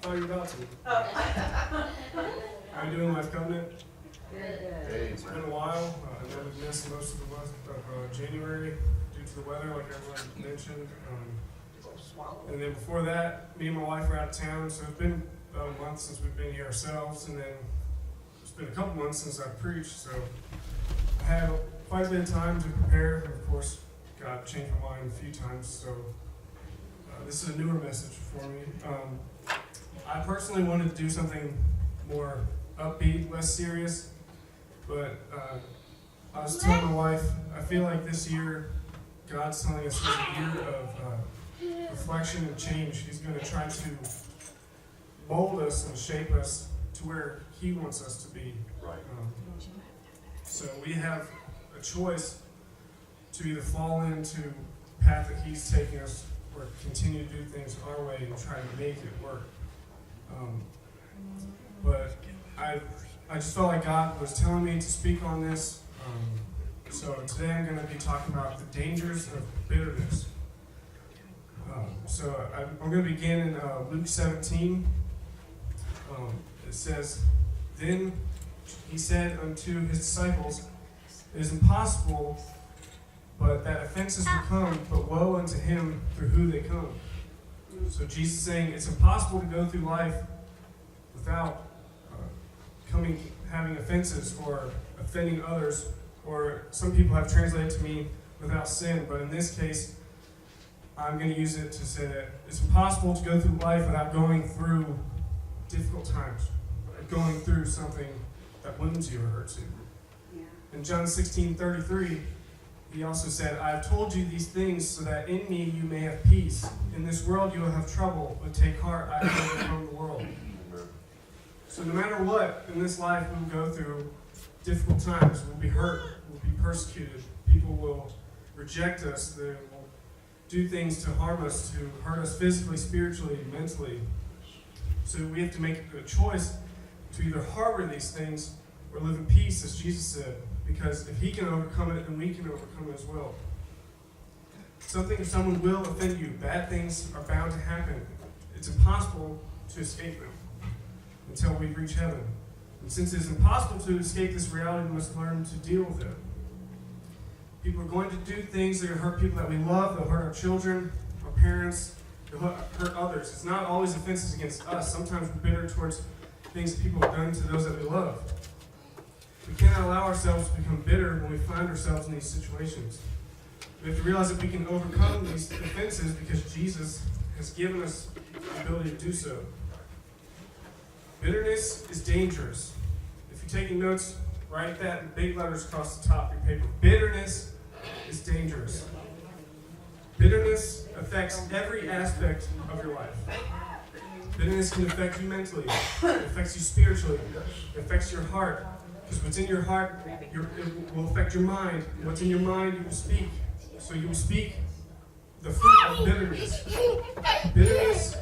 thought you were about to. Oh. How are you doing, Life Covenant? Good. It's been a while. I know we've missed most of the month of January due to the weather, like everyone mentioned. And then before that, me and my wife were out of town, so it's been about a month since we've been here ourselves, and then it's been a couple months since I've preached, so I had quite a bit of time to prepare, and of course, God changed my mind a few times, so this is a newer message for me. I personally wanted to do something more upbeat, less serious, but I was telling my wife, I feel like this year, God's telling us it's a year of reflection and change. He's going to try to mold us and shape us to where He wants us to be. Right. So we have a choice to either fall into the path that He's taking us or continue to do things our way and try to make it work. But I just felt like God was telling me to speak on this. So today I'm going to be talking about the dangers of bitterness. So I'm going to begin in Luke 17. It says, "Then He said unto His disciples, It is impossible, but that offenses will come, but woe unto him through who they come." So Jesus is saying it's impossible to go through life without having offenses or offending others, or some people have translated to me without sin, but in this case, I'm going to use it to say that it's impossible to go through life without going through difficult times, going through something that wounds you or hurts you. Yeah. In John 16:33, He also said, "I have told you these things so that in me you may have peace. In this world you will have trouble, but take heart, I have overcome the world." So no matter what in this life we will go through difficult times, we'll be hurt, we'll be persecuted, people will reject us, they will do things to harm us, to hurt us physically, spiritually, mentally. So we have to make a choice to either harbor these things or live in peace, as Jesus said. Because if He can overcome it, then we can overcome it as well. Someone will offend you. Bad things are bound to happen. It's impossible to escape them until we reach heaven. And since it is impossible to escape this reality, we must learn to deal with it. People are going to do things that are going to hurt people that we love. They'll hurt our children, our parents. They'll hurt others. It's not always offenses against us. Sometimes we're bitter towards things that people have done to those that we love. We cannot allow ourselves to become bitter when we find ourselves in these situations. We have to realize that we can overcome these offenses because Jesus has given us the ability to do so. Bitterness is dangerous. If you're taking notes, write that in big letters across the top of your paper. Bitterness is dangerous. Bitterness affects every aspect of your life. Bitterness can affect you mentally. It affects you spiritually. It affects your heart. Because what's in your heart, it will affect your mind. And what's in your mind, you will speak. So you will speak the fruit of bitterness. Bitterness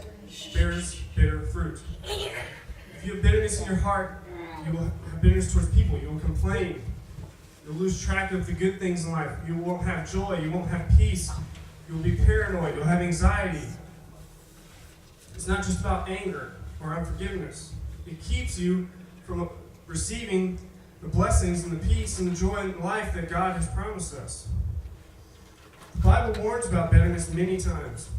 bears bitter fruit. If you have bitterness in your heart, you will have bitterness towards people. You will complain. You'll lose track of the good things in life. You won't have joy. You won't have peace. You will be paranoid. You'll have anxiety. It's not just about anger or unforgiveness. It keeps you from receiving the blessings and the peace and the joy in life that God has promised us. The Bible warns about bitterness many times.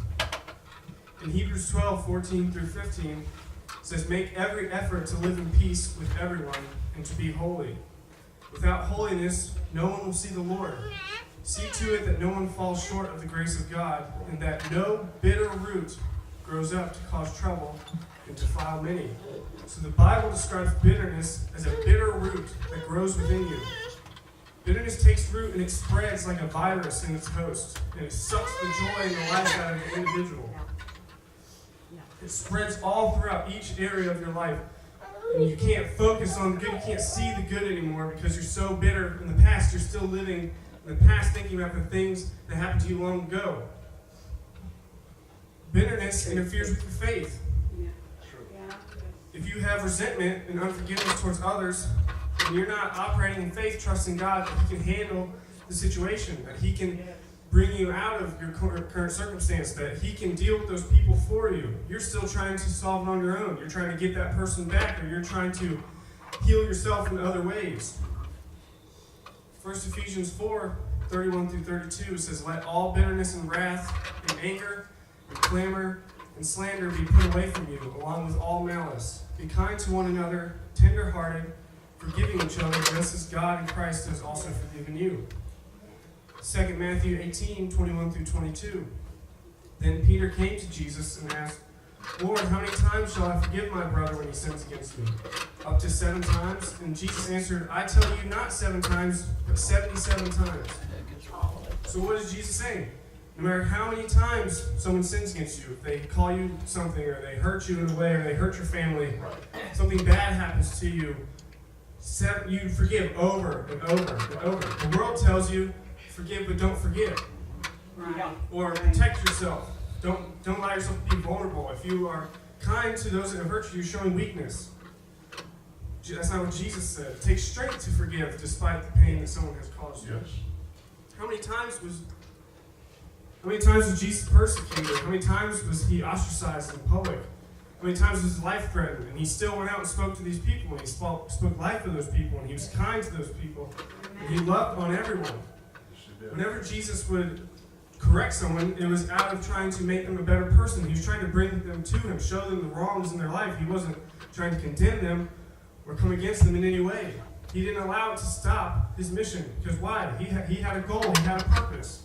In Hebrews 12:14-15, it says, "Make every effort to live in peace with everyone and to be holy. Without holiness, no one will see the Lord. See to it that no one falls short of the grace of God, and that no bitter root grows up to cause trouble and defile many." So the Bible describes bitterness as a bitter root that grows within you. Bitterness takes root and it spreads like a virus in its host, and it sucks the joy and the life out of the individual. It spreads all throughout each area of your life, and you can't focus on the good. You can't see the good anymore because you're so bitter in the past. You're still living in the past, thinking about the things that happened to you long ago. Bitterness interferes with your faith. If you have resentment and unforgiveness towards others, and you're not operating in faith, trusting God that He can handle the situation, that He can bring you out of your current circumstance, that he can deal with those people for you. You're still trying to solve it on your own. You're trying to get that person back, or you're trying to heal yourself in other ways. 1 Ephesians 4:31-32 says, "Let all bitterness and wrath and anger and clamor and slander be put away from you, along with all malice. Be kind to one another, tender-hearted, forgiving each other, just as God in Christ has also forgiven you." 2 Matthew 18:21-22. Then Peter came to Jesus and asked, "Lord, how many times shall I forgive my brother when he sins against me? Up to 7 times?" And Jesus answered, "I tell you, not 7 times, but 77 times. So what is Jesus saying? No matter how many times someone sins against you, if they call you something, or they hurt you in a way, or they hurt your family, something bad happens to you, you forgive over and over and over. The world tells you, forgive but don't forget. Right. Or protect yourself. Don't allow yourself to be vulnerable. If you are kind to those that have hurt you, you're showing weakness. That's not what Jesus said. It takes strength to forgive despite the pain that someone has caused you. Yes. How many times was Jesus persecuted? How many times was he ostracized in public? How many times was his life threatened? And he still went out and spoke to these people, and he spoke life to those people, and he was kind to those people, and he loved on everyone. Whenever Jesus would correct someone, it was out of trying to make them a better person. He was trying to bring them to him, show them the wrongs in their life. He wasn't trying to condemn them or come against them in any way. He didn't allow it to stop his mission. Because why? He had a goal. He had a purpose.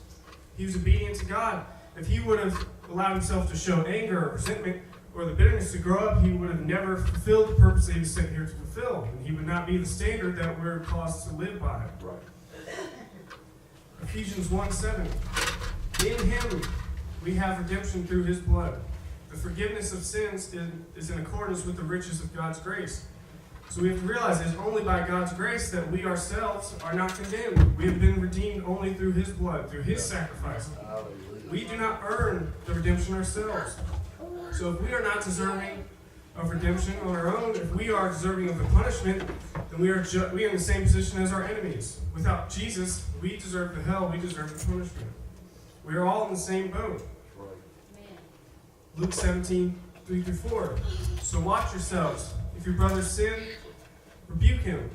He was obedient to God. If he would have allowed himself to show anger or resentment or the bitterness to grow up, he would have never fulfilled the purpose that he was sent here to fulfill. And he would not be the standard that we're caused to live by. Right. Ephesians 1:7. In him we have redemption through his blood. The forgiveness of sins is in accordance with the riches of God's grace. So we have to realize it is only by God's grace that we ourselves are not condemned. We have been redeemed only through his blood, through his sacrifice. We do not earn the redemption ourselves. So if we are not deserving of redemption on our own, if we are deserving of the punishment, then we are in the same position as our enemies. Without Jesus, we deserve the hell, we deserve the punishment. We are all in the same boat. Luke 17:3-4. So watch yourselves. If your brother sin, rebuke him.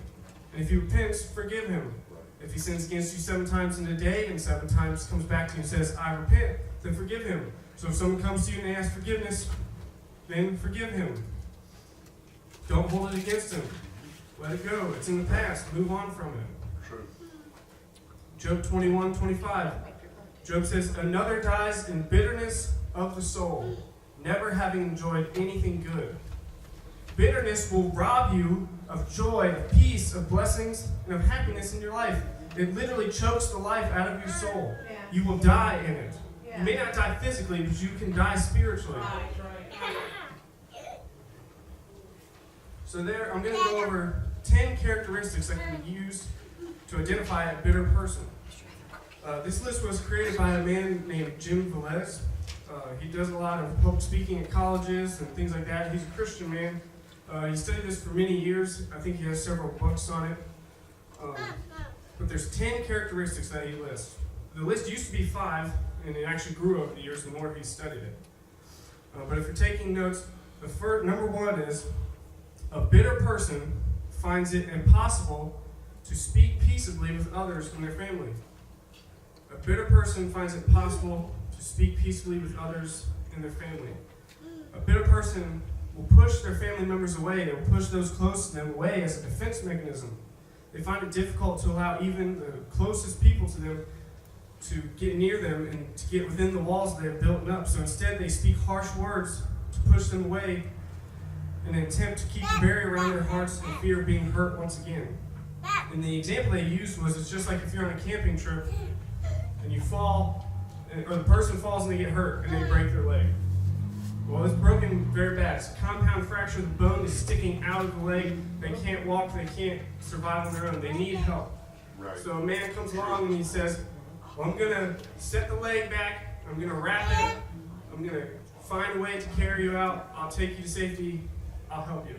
And if he repents, forgive him. If he sins against you 7 times in a day, and 7 times comes back to you and says, "I repent," then forgive him. So if someone comes to you and they ask forgiveness, then forgive him. Don't hold it against him. Let it go. It's in the past. Move on from it. True. Job 21:25. Job says, "Another dies in bitterness of the soul, never having enjoyed anything good." Bitterness will rob you of joy, of peace, of blessings, and of happiness in your life. It literally chokes the life out of your soul. Yeah. You will die in it. Yeah. You may not die physically, but you can die spiritually. So there, I'm going to go over 10 characteristics that can be used to identify a bitter person. This list was created by a man named Jim Velez. He does a lot of public speaking at colleges and things like that. He's a Christian man. He studied this for many years. I think he has several books on it. But there's 10 characteristics that he lists. The list used to be 5, and it actually grew over the years the more he studied it. But if you're taking notes, the first, number 1 is, a bitter person finds it impossible to speak peaceably with others in their family. A bitter person finds it possible to speak peaceably with others in their family. A bitter person will push their family members away. They will push those close to them away as a defense mechanism. They find it difficult to allow even the closest people to them to get near them and to get within the walls they have built up. So instead, they speak harsh words to push them away in an attempt to keep the barrier around their hearts in fear of being hurt once again. And the example they used was, it's just like if you're on a camping trip and you fall, or the person falls and they get hurt and they break their leg. Well, it's broken very bad. It's a compound fracture. The bone is sticking out of the leg. They can't walk. They can't survive on their own. They need help. Right. So a man comes along and he says, well, I'm going to set the leg back. I'm going to wrap it. I'm going to find a way to carry you out. I'll take you to safety. I'll help you.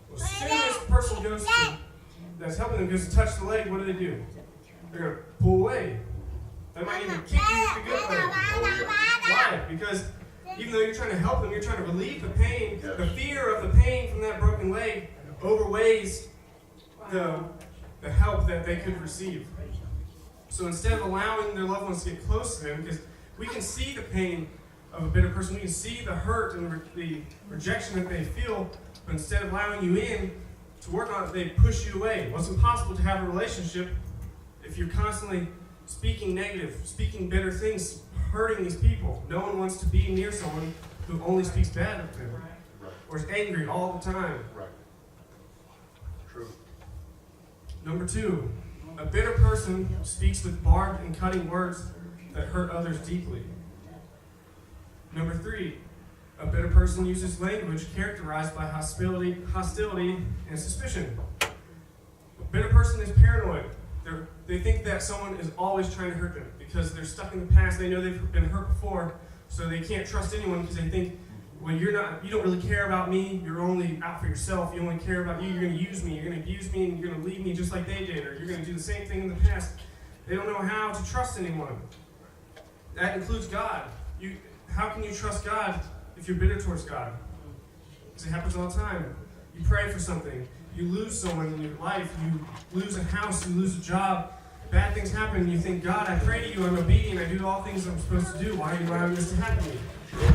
Well, as soon as the person goes to, that's helping them goes to touch the leg, what do? They're going to pull away. They might even kick you with the good leg. Why? Because even though you're trying to help them, you're trying to relieve the pain. The fear of the pain from that broken leg overweighs the help that they could receive. So instead of allowing their loved ones to get close to them, because we can see the pain of a bitter person, we can see the hurt and the rejection that they feel, but instead of allowing you in to work on it, they push you away. Well, it's impossible to have a relationship if you're constantly speaking negative, speaking bitter things, hurting these people. No one wants to be near someone who only speaks bad of them or is angry all the time. Right. True. Number 2, a bitter person speaks with barbed and cutting words that hurt others deeply. Number 3, a bitter person uses language characterized by hostility and suspicion. A bitter person is paranoid. They think that someone is always trying to hurt them because they're stuck in the past. They know they've been hurt before, so they can't trust anyone because they think, well, you don't really care about me. You're only out for yourself. You only care about you. You're going to use me. You're going to abuse me, and you're going to leave me just like they did, or you're going to do the same thing in the past. They don't know how to trust anyone. That includes God. How can you trust God if you're bitter towards God? Because it happens all the time. You pray for something. You lose someone in your life. You lose a house. You lose a job. Bad things happen. And you think, God, I pray to you. I'm obedient. I do all things I'm supposed to do. Why are you allowing this to happen to me?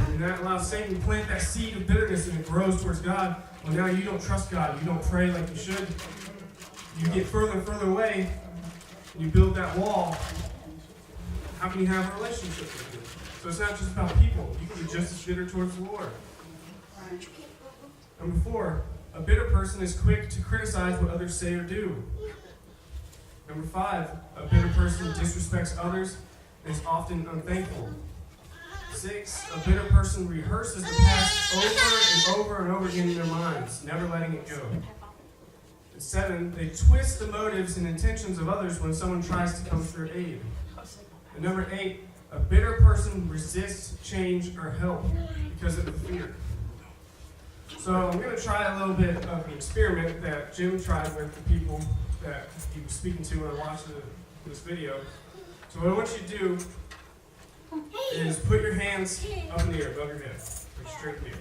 And that allows Satan to plant that seed of bitterness and it grows towards God. Well, now you don't trust God. You don't pray like you should. You get further and further away. And you build that wall. How can you have a relationship with Him? So it's not just about people. You can be just as bitter towards the Lord. Number 4, a bitter person is quick to criticize what others say or do. Number 5, a bitter person disrespects others and is often unthankful. 6, a bitter person rehearses the past over and over and over again in their minds, never letting it go. And 7, they twist the motives and intentions of others when someone tries to come to their aid. And number 8, a bitter person resists change or help because of the fear. So I'm going to try a little bit of an experiment that Jim tried with the people that he was speaking to when I watched this video. So what I want you to do is put your hands up in the air, above your head, or straight in the air.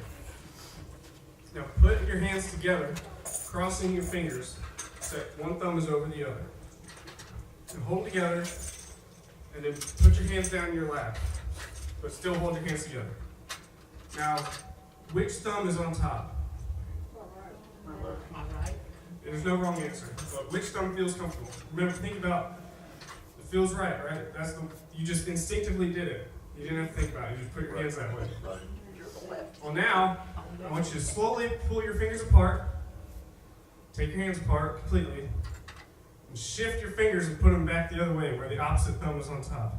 Now put your hands together, crossing your fingers, so that one thumb is over the other. And hold together, and then put your hands down in your lap, but still hold your hands together. Now, which thumb is on top? There's no wrong answer, but which thumb feels comfortable? Remember, think about, it feels right? You just instinctively did it. You didn't have to think about it, you just put your hands that way. Well now, I want you to slowly pull your fingers apart, take your hands apart completely, and shift your fingers and put them back the other way, where the opposite thumb is on top.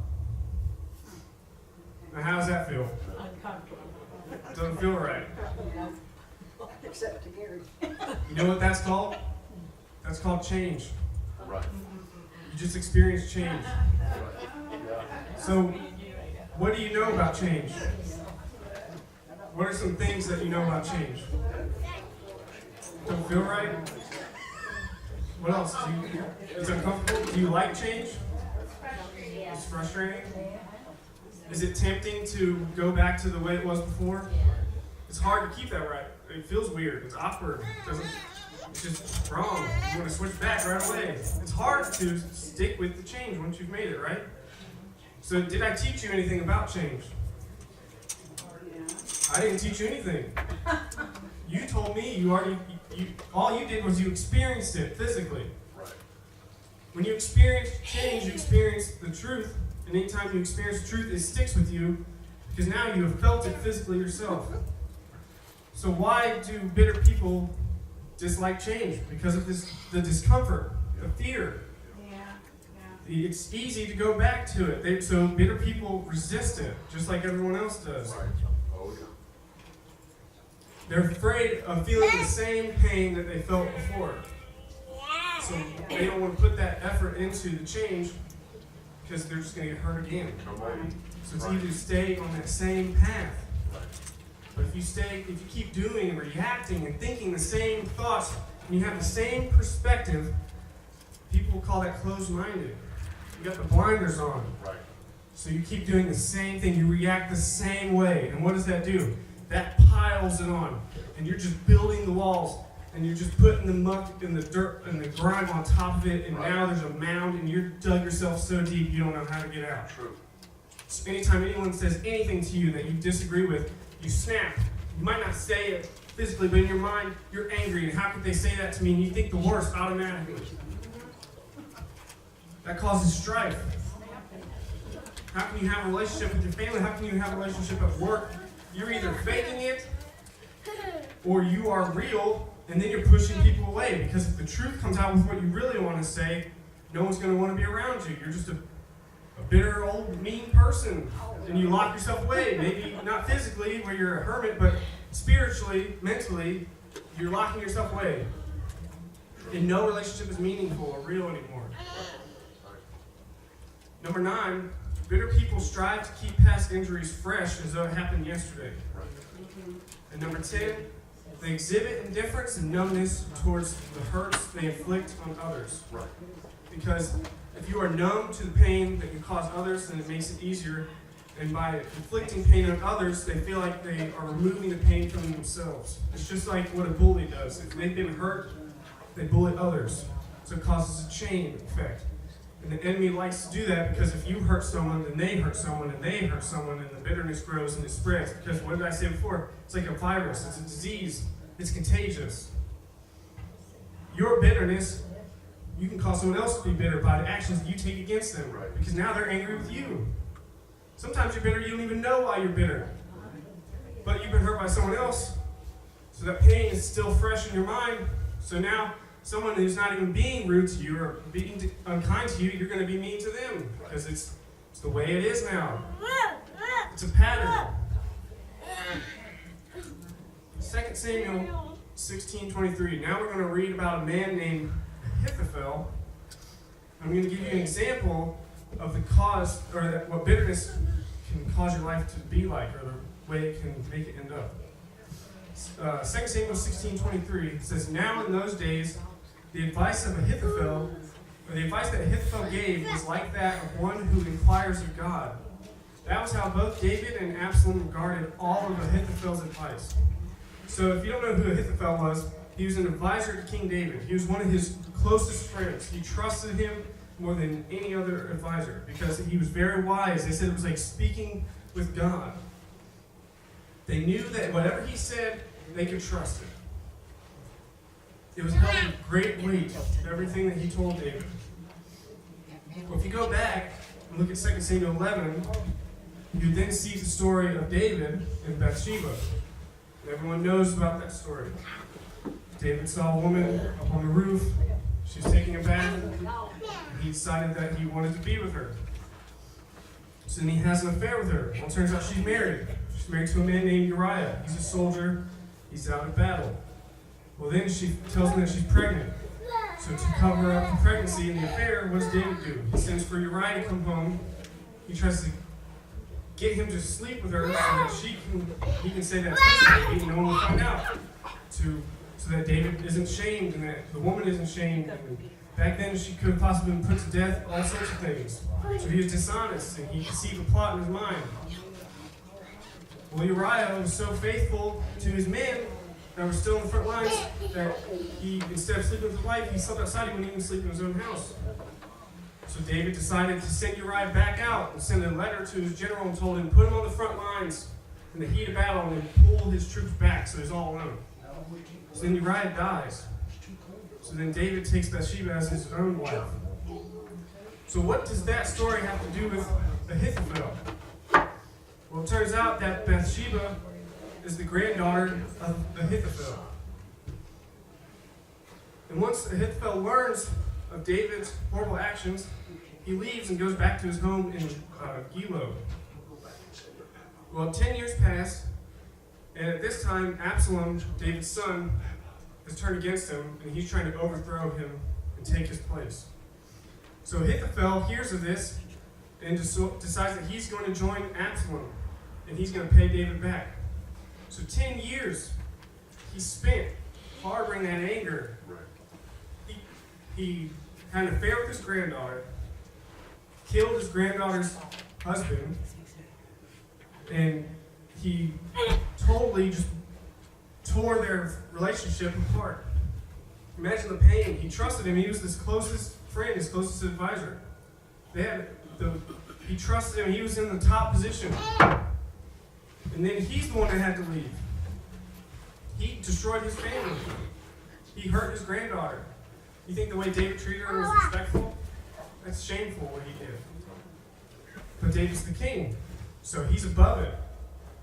Now how does that feel? Uncomfortable. Doesn't feel right. Except to Gary. You know what that's called? That's called change. Right. You just experienced change. Yeah. So, what do you know about change? What are some things that you know about change? Don't feel right? What else? Is it uncomfortable? Do you like change? It's frustrating? Is it tempting to go back to the way it was before? It's hard to keep that right. It feels weird. It's awkward. It's just wrong. You want to switch back right away. It's hard to stick with the change once you've made it, right? So did I teach you anything about change? I didn't teach you anything. You told me all you did was you experienced it physically. Right. When you experience change, you experience the truth. And anytime you experience the truth, it sticks with you because now you have felt it physically yourself. So why do bitter people dislike change? Because of the discomfort, the fear. It's easy to go back to it. So bitter people resist it, just like everyone else does. Right. Oh, yeah. They're afraid of feeling the same pain that they felt before. So they don't want to put that effort into the change because they're just going to get hurt again. Come on. So it's easy to stay on that same path. But if you keep doing and reacting and thinking the same thoughts, and you have the same perspective, people will call that closed-minded. You got the blinders on. Right. So you keep doing the same thing. You react the same way. And what does that do? That piles it on. And you're just building the walls. And you're just putting the muck and the dirt and the grime on top of it. And now there's a mound and you've dug yourself so deep you don't know how to get out. True. So anytime anyone says anything to you that you disagree with, you snap. You might not say it physically, but in your mind, you're angry. And how could they say that to me? And you think the worst automatically. That causes strife. How can you have a relationship with your family? How can you have a relationship at work? You're either faking it or you are real, and then you're pushing people away. Because if the truth comes out with what you really want to say, no one's going to want to be around you. You're just a bitter, old, mean person. And you lock yourself away. Maybe not physically, where you're a hermit, but spiritually, mentally, you're locking yourself away. And no relationship is meaningful or real anymore. Number 9, bitter people strive to keep past injuries fresh as though it happened yesterday. And number 10, they exhibit indifference and numbness towards the hurts they inflict on others. Right. Because if you are numb to the pain that you cause others, then it makes it easier. And by inflicting pain on others, they feel like they are removing the pain from themselves. It's just like what a bully does. If they've been hurt, they bully others. So it causes a chain effect. And the enemy likes to do that because if you hurt someone, then they hurt someone, and they hurt someone, and the bitterness grows and it spreads. Because what did I say before? It's like a virus. It's a disease. It's contagious. Your bitterness, you can cause someone else to be bitter by the actions that you take against them. Right. Because now they're angry with you. Sometimes you're bitter, you don't even know why you're bitter. But you've been hurt by someone else, so that pain is still fresh in your mind. So now, someone who's not even being rude to you or being unkind to you, you're going to be mean to them. Because it's the way it is now. It's a pattern. 2 Samuel 16:23. Now we're going to read about a man named Ahithophel. I'm going to give you an example of the cause, or what bitterness can cause your life to be like, or the way it can make it end up. 2 Samuel 16:23 says, "Now in those days, the advice of Ahithophel, or the advice that Ahithophel gave, was like that of one who inquires of God. That was how both David and Absalom regarded all of Ahithophel's advice." So if you don't know who Ahithophel was, he was an advisor to King David. He was one of his closest friends. He trusted him more than any other advisor because he was very wise. They said it was like speaking with God. They knew that whatever he said, they could trust it. It was held with great weight, everything that he told David. Well, if you go back and look at 2 Samuel 11, you then see the story of David and Bathsheba. Everyone knows about that story. David saw a woman up on the roof. She was taking a bath. And he decided that he wanted to be with her. So then he has an affair with her. Well, it turns out she's married. She's married to a man named Uriah. He's a soldier. He's out of battle. Well, then she tells him that she's pregnant. So to cover up the pregnancy and the affair, what does David do? He sends for Uriah to come home. He tries to get him to sleep with her so that he can say that it's his baby and no one will find out. So that David isn't shamed and that the woman isn't shamed. And back then she could have possibly been put to death, all sorts of things. So he was dishonest and he conceived a plot in his mind. Well, Uriah was so faithful to his men that were still in the front lines that he, instead of sleeping with his wife, he slept outside. He wouldn't even sleep in his own house. So David decided to send Uriah back out and send a letter to his general and told him, put him on the front lines in the heat of battle and then pull his troops back so he's all alone. So then Uriah dies. So then David takes Bathsheba as his own wife. So what does that story have to do with Ahithophel? Well, it turns out that Bathsheba is the granddaughter of Ahithophel. And once Ahithophel learns of David's horrible actions, he leaves and goes back to his home in Gilo. Well, 10 years pass, and at this time, Absalom, David's son, has turned against him, and he's trying to overthrow him and take his place. So Ahithophel hears of this and decides that he's going to join Absalom, and he's going to pay David back. So 10 years he spent harboring that anger. He had an affair with his granddaughter, killed his granddaughter's husband, and he totally just tore their relationship apart. Imagine the pain. He trusted him. He was his closest friend, his closest advisor. He trusted him. He was in the top position. And then he's the one that had to leave. He destroyed his family. He hurt his granddaughter. You think the way David treated her was respectful? That's shameful what he did. But David's the king, so he's above it.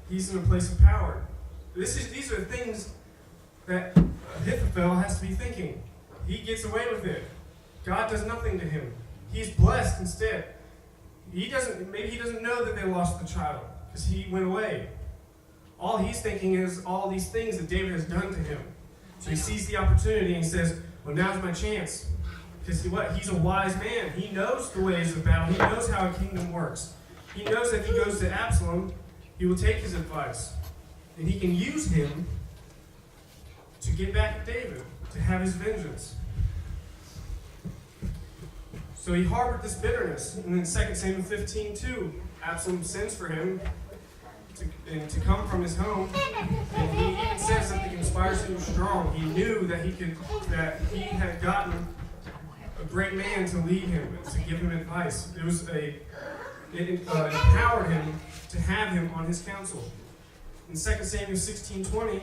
He's in a place of power. These are things that Ahithophel has to be thinking. He gets away with it. God does nothing to him. He's blessed instead. Maybe he doesn't know that they lost the child because he went away. All he's thinking is all these things that David has done to him. So he sees the opportunity and he says, well, now's my chance. Because he's a wise man. He knows the ways of battle. He knows how a kingdom works. He knows that if he goes to Absalom, he will take his advice. And he can use him to get back at David, to have his vengeance. So he harbored this bitterness. And in 2 Samuel 15:2, Absalom sends for him to come from his home. And he even says that the conspiracy was strong. He knew that he had gotten a great man to lead him, to give him advice. It empowered him to have him on his counsel. In 2 Samuel 16:20,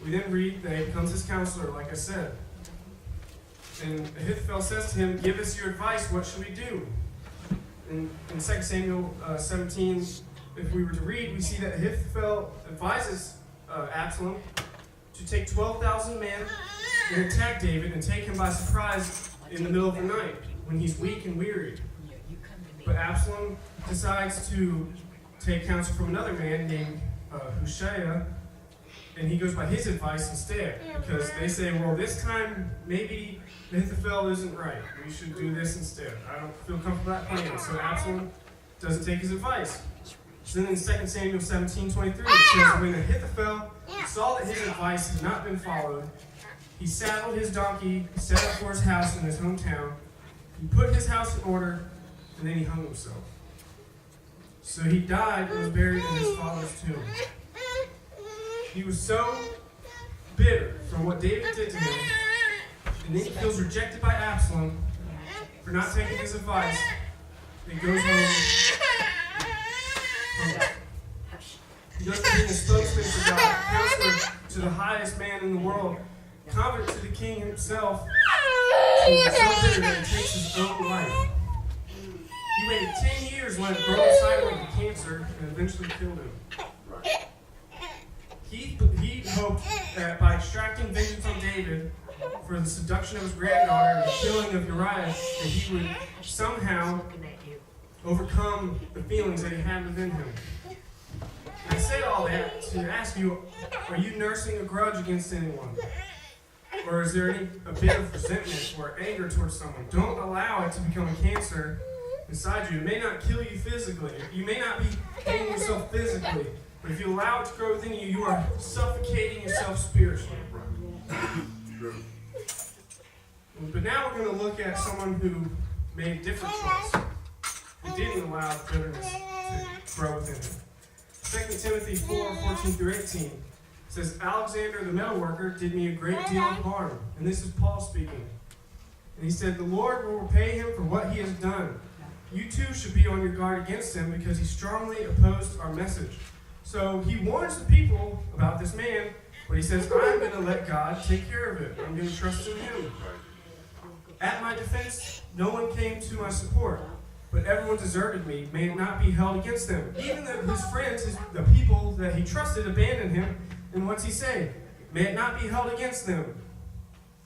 we then read that he becomes his counselor, like I said. And Ahithophel says to him, give us your advice, what should we do? In 2 Samuel 17, if we were to read, we see that Ahithophel advises Absalom to take 12,000 men and attack David and take him by surprise in the middle of the night when he's weak and weary. But Absalom decides to take counsel from another man named Hushai, and he goes by his advice instead, because they say, well, this time maybe Ahithophel isn't right. We should do this instead. I don't feel comfortable with that plan. So Absalom doesn't take his advice. So then in 2 Samuel 17:23, it says, when Ahithophel saw that his advice had not been followed, he saddled his donkey, set out for his house in his hometown. He put his house in order, and then he hung himself. So he died and was buried in his father's tomb. He was so bitter from what David did to him, and then he feels rejected by Absalom for not taking his advice. He goes home. He goes from being a spokesman for God, counselor to the highest man in the world, confident to the king himself, to so bitter that he takes his own life. He waited 10 years, let it grow inside him like a cancer, and eventually killed him. He hoped that by extracting vengeance on David for the seduction of his granddaughter and the killing of Uriah, that he would somehow overcome the feelings that he had within him. And I say all that to ask you, are you nursing a grudge against anyone? Or is there a bit of resentment or anger towards someone? Don't allow it to become a cancer inside you. It may not kill you physically. You may not be killing yourself physically. But if you allow it to grow within you, you are suffocating yourself spiritually. But now we're going to look at someone who made a different choice. Who didn't allow the bitterness to grow within him. 2 Timothy 4:14-18 says, Alexander the metalworker did me a great deal of harm. And this is Paul speaking. And he said, the Lord will repay him for what he has done. You too should be on your guard against him because he strongly opposed our message. So he warns the people about this man, but he says, I'm going to let God take care of it. I'm going to trust in him. At my defense, no one came to my support, but everyone deserted me. May it not be held against them. Even his friends, the people that he trusted, abandoned him. And what's he say? May it not be held against them.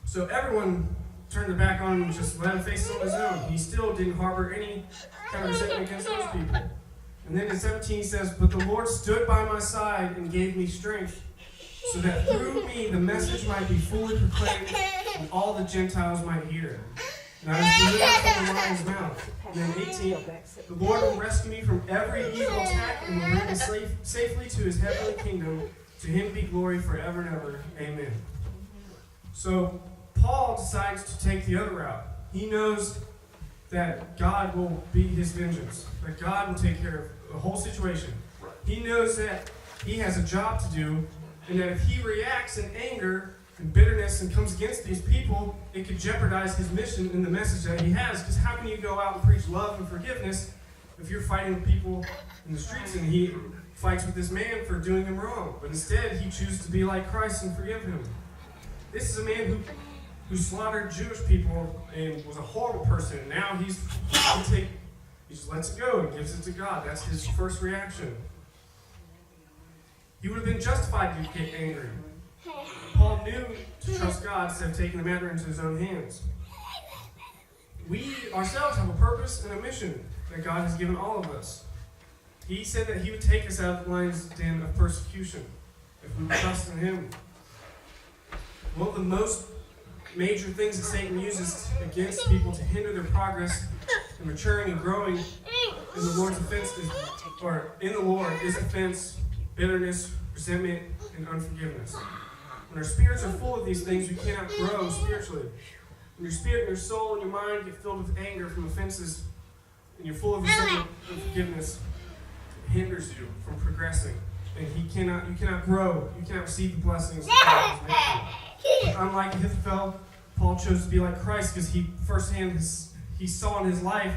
So everyone turned their back on him and just let him face it on his own. He still didn't harbor any kind of resentment against those people. And then in 17 he says, but the Lord stood by my side and gave me strength, so that through me the message might be fully proclaimed and all the Gentiles might hear. And I was delivered from the lion's mouth. And then 18, the Lord will rescue me from every evil attack and will bring me safely to his heavenly kingdom. To him be glory forever and ever. Amen. So Paul decides to take the other route. He knows that God will be his vengeance, that God will take care of the whole situation. Right. He knows that he has a job to do, and that if he reacts in anger and bitterness and comes against these people, it could jeopardize his mission and the message that he has. Because how can you go out and preach love and forgiveness if you're fighting with people in the streets and he fights with this man for doing him wrong? But instead, he chooses to be like Christ and forgive him. This is a man who slaughtered Jewish people and was a horrible person. Now he just lets it go and gives it to God. That's his first reaction. He would have been justified to get angry. Paul knew to trust God instead of taking the matter into his own hands. We ourselves have a purpose and a mission that God has given all of us. He said that he would take us out of the lion's den of persecution if we would trust in him. One of the most major things that Satan uses against people to hinder their progress in maturing and growing in the Lord's offense is offense, bitterness, resentment, and unforgiveness. When our spirits are full of these things, we cannot grow spiritually. When your spirit and your soul and your mind get filled with anger from offenses, and you're full of resentment and forgiveness, it hinders you from progressing. And you cannot grow. You cannot receive the blessings that God has made you. Unlike Ahithophel, Paul chose to be like Christ because he saw in his life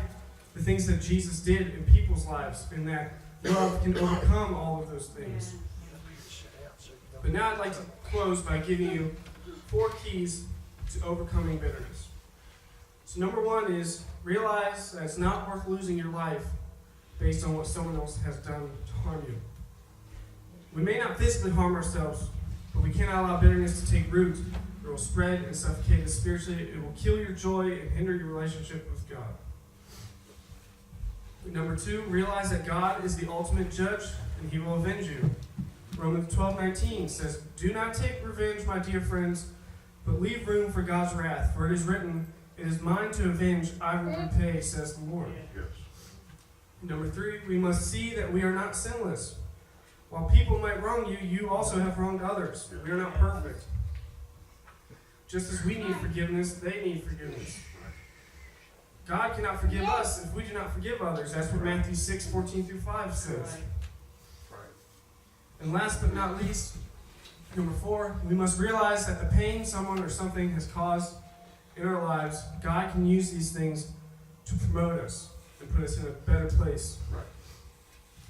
the things that Jesus did in people's lives, and that love can overcome all of those things. But now I'd like to close by giving you 4 keys to overcoming bitterness. So number 1 is realize that it's not worth losing your life based on what someone else has done to harm you. We may not physically harm ourselves, but we cannot allow bitterness to take root. It will spread and suffocate us spiritually. It will kill your joy and hinder your relationship with God. Number 2, realize that God is the ultimate judge and he will avenge you. Romans 12:19 says, "Do not take revenge, my dear friends, but leave room for God's wrath. For it is written, 'It is mine to avenge, I will repay,' says the Lord." Yes. Number 3, we must see that we are not sinless. While people might wrong you, you also have wronged others. We are not perfect. Just as we need forgiveness, they need forgiveness. God cannot forgive us if we do not forgive others. That's what Matthew 6:14-5 says. And last but not least, number 4, we must realize that the pain someone or something has caused in our lives, God can use these things to promote us and put us in a better place. Right.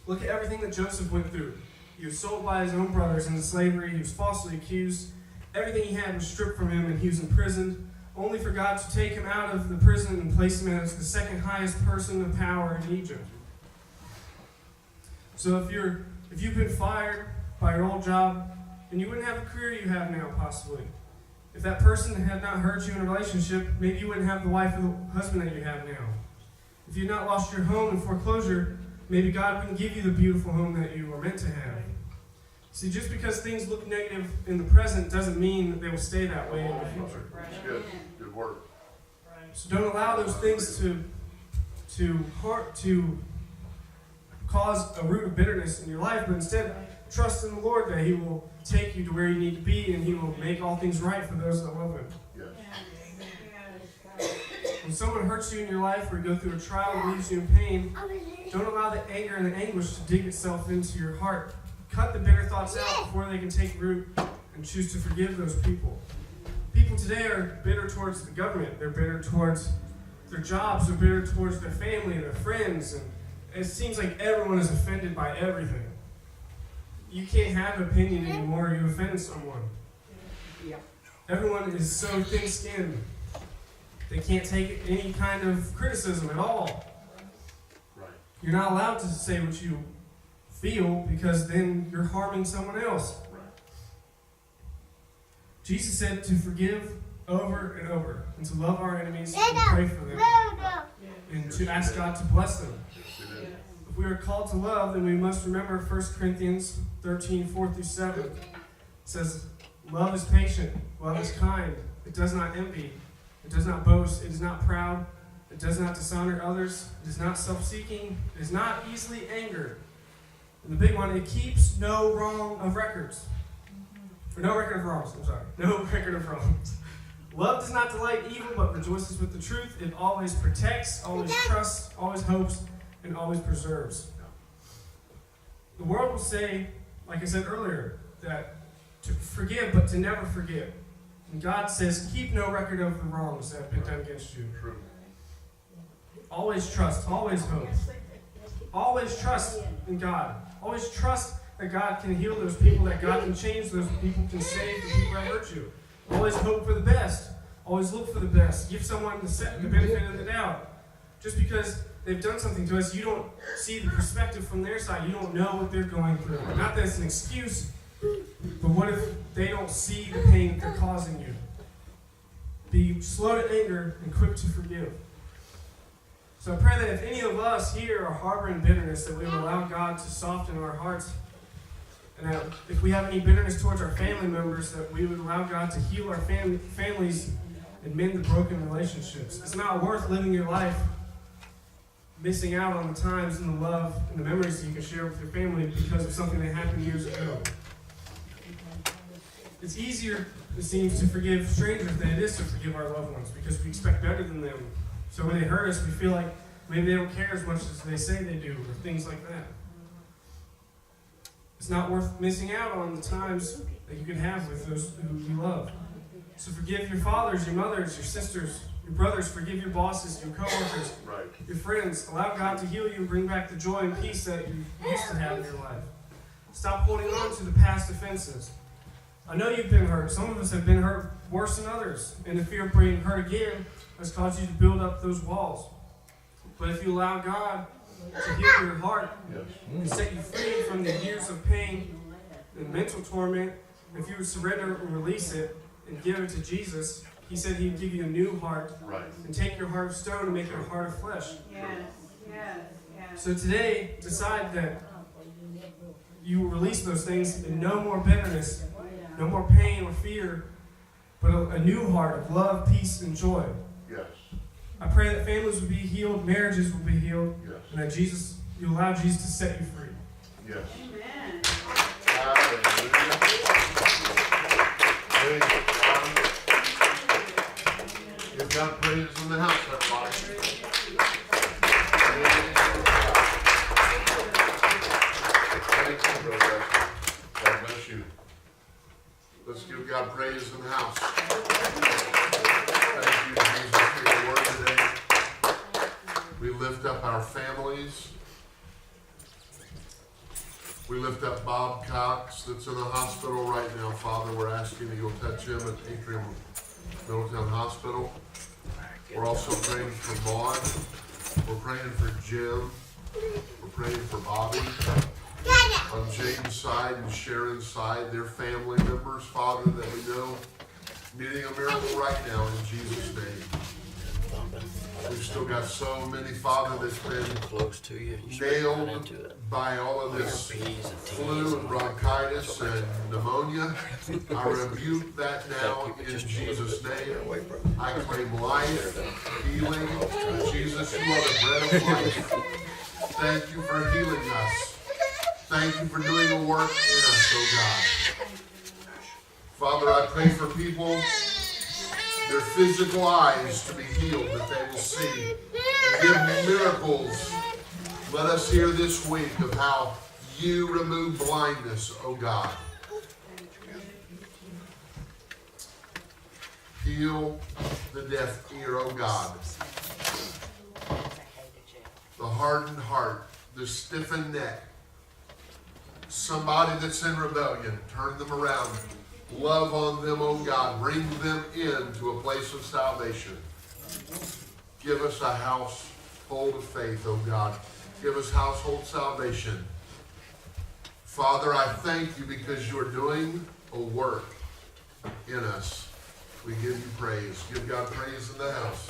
Look at everything that Joseph went through. He was sold by his own brothers into slavery. He was falsely accused. Everything he had was stripped from him, and he was imprisoned, only for God to take him out of the prison and place him as the second highest person of power in Egypt. So if you've been fired by your old job, then you wouldn't have the career you have now, possibly. If that person had not hurt you in a relationship, maybe you wouldn't have the wife or the husband that you have now. If you had not lost your home in foreclosure, maybe God wouldn't give you the beautiful home that you were meant to have. See, just because things look negative in the present doesn't mean that they will stay that way in the future. That's good. Good word. So don't allow those things to cause a root of bitterness in your life, but instead trust in the Lord that he will take you to where you need to be, and he will make all things right for those that love him. Yes. When someone hurts you in your life or you go through a trial that leaves you in pain, don't allow the anger and the anguish to dig itself into your heart. Cut the bitter thoughts out before they can take root, and choose to forgive those people. People today are bitter towards the government. They're bitter towards their jobs. They're bitter towards their family and their friends. And it seems like everyone is offended by everything. You can't have an opinion anymore. You offend someone. Yeah. Everyone is so thin-skinned. They can't take any kind of criticism at all. Right. You're not allowed to say what you feel, because then you're harming someone else. Right. Jesus said to forgive over and over, and to love our enemies and pray for them, and to ask God to bless them. If we are called to love, then we must remember 1 Corinthians 13:4-7. It says, "Love is patient, love is kind, it does not envy, it does not boast, it is not proud, it does not dishonor others, it is not self-seeking, it is not easily angered." And the big one, it keeps no wrong of records. Or no record of wrongs, I'm sorry. No record of wrongs. Love does not delight in evil, but rejoices with the truth. It always protects, always trusts, always hopes, and always preserves. The world will say, like I said earlier, that to forgive, but to never forgive. And God says, keep no record of the wrongs that have been done against you. True. Always trust, always hope. Always trust in God. Always trust that God can heal those people, that God can change those people, can save the people that hurt you. Always hope for the best. Always look for the best. Give someone the benefit of the doubt. Just because they've done something to us, you don't see the perspective from their side. You don't know what they're going through. Not that it's an excuse, but what if they don't see the pain that they're causing you? Be slow to anger and quick to forgive. So I pray that if any of us here are harboring bitterness, that we will allow God to soften our hearts. And that if we have any bitterness towards our family members, that we would allow God to heal our families and mend the broken relationships. It's not worth living your life missing out on the times and the love and the memories that you can share with your family because of something that happened years ago. It's easier, it seems, to forgive strangers than it is to forgive our loved ones because we expect better than them. So when they hurt us, we feel like maybe they don't care as much as they say they do, or things like that. It's not worth missing out on the times that you can have with those who you love. So forgive your fathers, your mothers, your sisters, your brothers. Forgive your bosses, your coworkers, Right. your friends. Allow God to heal you and bring back the joy and peace that you used to have in your life. Stop holding on to the past offenses. I know you've been hurt. Some of us have been hurt worse than others. And the fear of being hurt again has caused you to build up those walls. But if you allow God to heal your heart and set you free from the years of pain and mental torment, if you would surrender and release it and give it to Jesus, He said He'd give you a new heart and take your heart of stone and make it a heart of flesh. So today, decide that you will release those things and no more bitterness, no more pain or fear, but a new heart of love, peace, and joy. Yes. I pray that families will be healed, marriages will be healed, Yes. and that you allow Jesus to set you free. Yes. Amen. Hallelujah. Praise God. Give God praise in the house, everybody. Thank you, brother. God bless you. Let's give God praise in the house. Thank you, Jesus, for your word today. We lift up our families. We lift up Bob Cox that's in the hospital right now, Father. We're asking that you'll touch him at Atrium Middletown Hospital. We're also praying for Maud. We're praying for Jim. We're praying for Bobby. On James' side and Sharon's side, their family members, Father, that we know needing a miracle right now in Jesus' name. We've still got so many, Father, that's been close to you. nailed by all of this flu and bronchitis and pneumonia. I rebuke that now in Jesus' name. I claim life, healing. Jesus, you are the bread of life. Thank you for healing us. Thank you for doing a work in us, oh God. Father, I pray for people, their physical eyes to be healed, that they will see. Give miracles. Let us hear this week of how you remove blindness, oh God. Heal the deaf ear, oh God. The hardened heart, the stiffened neck. Somebody that's in rebellion, turn them around. Love on them, oh God. Bring them into a place of salvation. Give us a household of faith, oh God. Give us household salvation. Father, I thank you because you are doing a work in us. We give you praise. Give God praise in the house.